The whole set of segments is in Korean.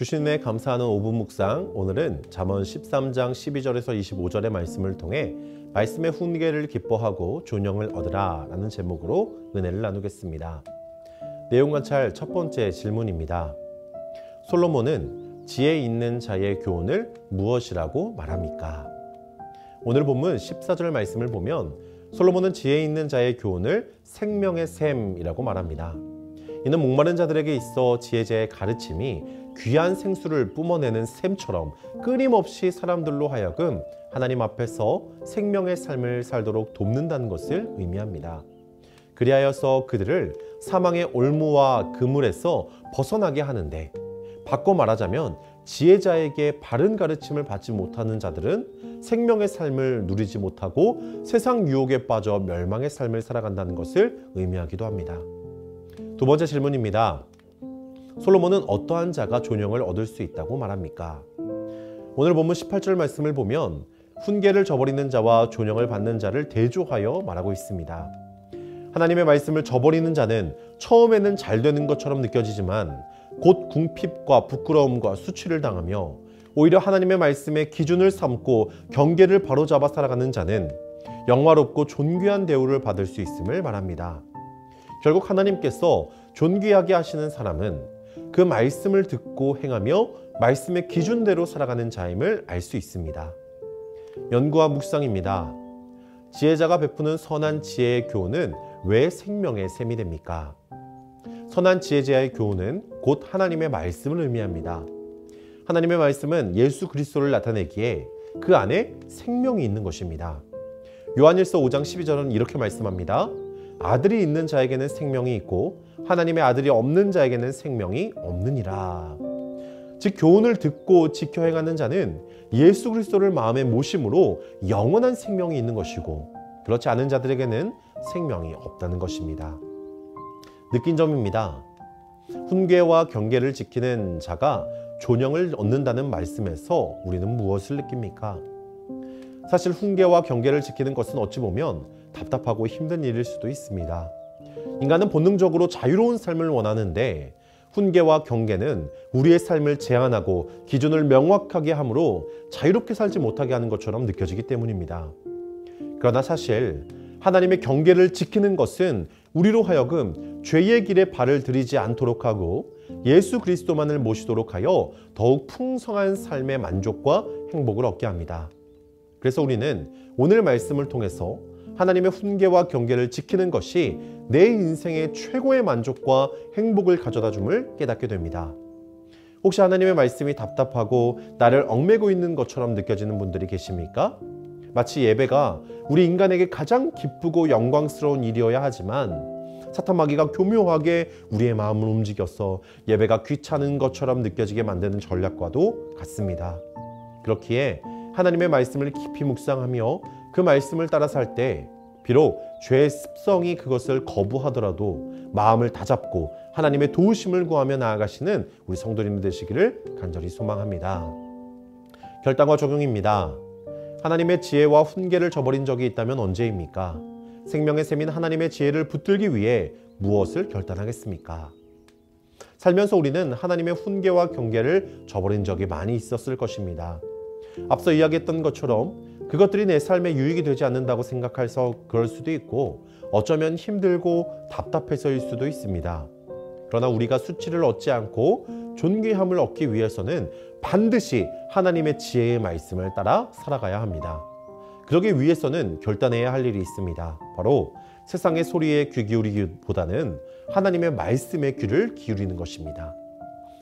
주신에 감사하는 5분 묵상, 오늘은 잠언 13장 12절에서 25절의 말씀을 통해 말씀의 훈계를 기뻐하고 존영을 얻으라 라는 제목으로 은혜를 나누겠습니다. 내용 관찰 첫 번째 질문입니다. 솔로몬은 지혜 있는 자의 교훈을 무엇이라고 말합니까? 오늘 본문 14절 말씀을 보면 솔로몬은 지혜 있는 자의 교훈을 생명의 샘이라고 말합니다. 이는 목마른 자들에게 있어 지혜자의 가르침이 귀한 생수를 뿜어내는 샘처럼 끊임없이 사람들로 하여금 하나님 앞에서 생명의 삶을 살도록 돕는다는 것을 의미합니다. 그리하여서 그들을 사망의 올무와 그물에서 벗어나게 하는데, 바꿔 말하자면 지혜자에게 바른 가르침을 받지 못하는 자들은 생명의 삶을 누리지 못하고 세상 유혹에 빠져 멸망의 삶을 살아간다는 것을 의미하기도 합니다. 두 번째 질문입니다. 솔로몬은 어떠한 자가 존영을 얻을 수 있다고 말합니까? 오늘 본문 18절 말씀을 보면 훈계를 저버리는 자와 존영을 받는 자를 대조하여 말하고 있습니다. 하나님의 말씀을 저버리는 자는 처음에는 잘 되는 것처럼 느껴지지만 곧 궁핍과 부끄러움과 수치를 당하며, 오히려 하나님의 말씀의 기준을 삼고 경계를 바로잡아 살아가는 자는 영화롭고 존귀한 대우를 받을 수 있음을 말합니다. 결국 하나님께서 존귀하게 하시는 사람은 그 말씀을 듣고 행하며 말씀의 기준대로 살아가는 자임을 알 수 있습니다. 연구와 묵상입니다. 지혜자가 베푸는 선한 지혜의 교훈은 왜 생명의 샘이 됩니까? 선한 지혜자의 교훈은 곧 하나님의 말씀을 의미합니다. 하나님의 말씀은 예수 그리스도를 나타내기에 그 안에 생명이 있는 것입니다. 요한일서 5장 12절은 이렇게 말씀합니다. 아들이 있는 자에게는 생명이 있고 하나님의 아들이 없는 자에게는 생명이 없느니라. 즉 교훈을 듣고 지켜 행하는 자는 예수 그리스도를 마음에 모심으로 영원한 생명이 있는 것이고, 그렇지 않은 자들에게는 생명이 없다는 것입니다. 느낀 점입니다. 훈계와 경계를 지키는 자가 존영을 얻는다는 말씀에서 우리는 무엇을 느낍니까? 사실 훈계와 경계를 지키는 것은 어찌 보면 답답하고 힘든 일일 수도 있습니다. 인간은 본능적으로 자유로운 삶을 원하는데 훈계와 경계는 우리의 삶을 제한하고 기준을 명확하게 함으로 자유롭게 살지 못하게 하는 것처럼 느껴지기 때문입니다. 그러나 사실 하나님의 경계를 지키는 것은 우리로 하여금 죄의 길에 발을 들이지 않도록 하고 예수 그리스도만을 모시도록 하여 더욱 풍성한 삶의 만족과 행복을 얻게 합니다. 그래서 우리는 오늘 말씀을 통해서 하나님의 훈계와 경계를 지키는 것이 내 인생의 최고의 만족과 행복을 가져다 줌을 깨닫게 됩니다. 혹시 하나님의 말씀이 답답하고 나를 얽매고 있는 것처럼 느껴지는 분들이 계십니까? 마치 예배가 우리 인간에게 가장 기쁘고 영광스러운 일이어야 하지만 사탄 마귀가 교묘하게 우리의 마음을 움직여서 예배가 귀찮은 것처럼 느껴지게 만드는 전략과도 같습니다. 그렇기에 하나님의 말씀을 깊이 묵상하며 그 말씀을 따라 살 때 비록 죄의 습성이 그것을 거부하더라도 마음을 다잡고 하나님의 도우심을 구하며 나아가시는 우리 성도님 되시기를 간절히 소망합니다. 결단과 적용입니다. 하나님의 지혜와 훈계를 저버린 적이 있다면 언제입니까? 생명의 샘인 하나님의 지혜를 붙들기 위해 무엇을 결단하겠습니까? 살면서 우리는 하나님의 훈계와 경계를 저버린 적이 많이 있었을 것입니다. 앞서 이야기했던 것처럼 그것들이 내 삶에 유익이 되지 않는다고 생각해서 그럴 수도 있고, 어쩌면 힘들고 답답해서일 수도 있습니다. 그러나 우리가 수치를 얻지 않고 존귀함을 얻기 위해서는 반드시 하나님의 지혜의 말씀을 따라 살아가야 합니다. 그러기 위해서는 결단해야 할 일이 있습니다. 바로 세상의 소리에 귀 기울이기보다는 하나님의 말씀에 귀를 기울이는 것입니다.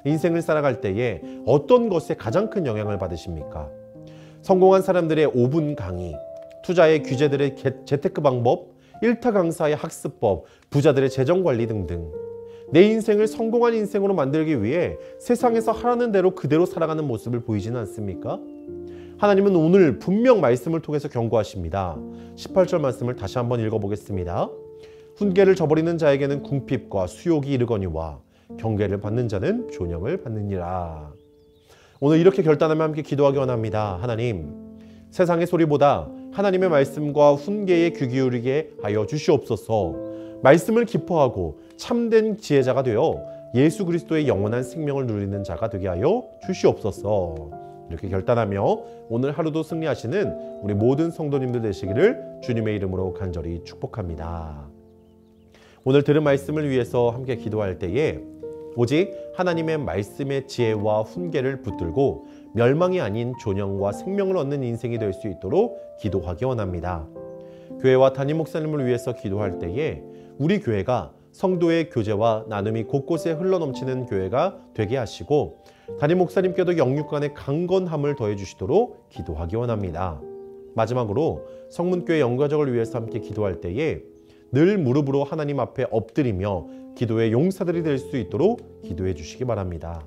인생을 살아갈 때에 어떤 것에 가장 큰 영향을 받으십니까? 성공한 사람들의 5분 강의, 투자의 규제들의 재테크 방법, 일타 강사의 학습법, 부자들의 재정관리 등등. 내 인생을 성공한 인생으로 만들기 위해 세상에서 하라는 대로 그대로 살아가는 모습을 보이지는 않습니까? 하나님은 오늘 분명 말씀을 통해서 경고하십니다. 18절 말씀을 다시 한번 읽어보겠습니다. 훈계를 저버리는 자에게는 궁핍과 수욕이 이르거니와 경계를 받는 자는 존영을 받느니라. 오늘 이렇게 결단하며 함께 기도하기 원합니다. 하나님, 세상의 소리보다 하나님의 말씀과 훈계에 귀 기울이게 하여 주시옵소서. 말씀을 기뻐하고 참된 지혜자가 되어 예수 그리스도의 영원한 생명을 누리는 자가 되게 하여 주시옵소서. 이렇게 결단하며 오늘 하루도 승리하시는 우리 모든 성도님들 되시기를 주님의 이름으로 간절히 축복합니다. 오늘 들은 말씀을 위해서 함께 기도할 때에 오직 하나님의 말씀의 지혜와 훈계를 붙들고 멸망이 아닌 존영과 생명을 얻는 인생이 될 수 있도록 기도하기 원합니다. 교회와 담임 목사님을 위해서 기도할 때에 우리 교회가 성도의 교제와 나눔이 곳곳에 흘러넘치는 교회가 되게 하시고 담임 목사님께도 영육 간의 강건함을 더해 주시도록 기도하기 원합니다. 마지막으로 성문교회 영가족을 위해서 함께 기도할 때에 늘 무릎으로 하나님 앞에 엎드리며 기도의 용사들이 될 수 있도록 기도해 주시기 바랍니다.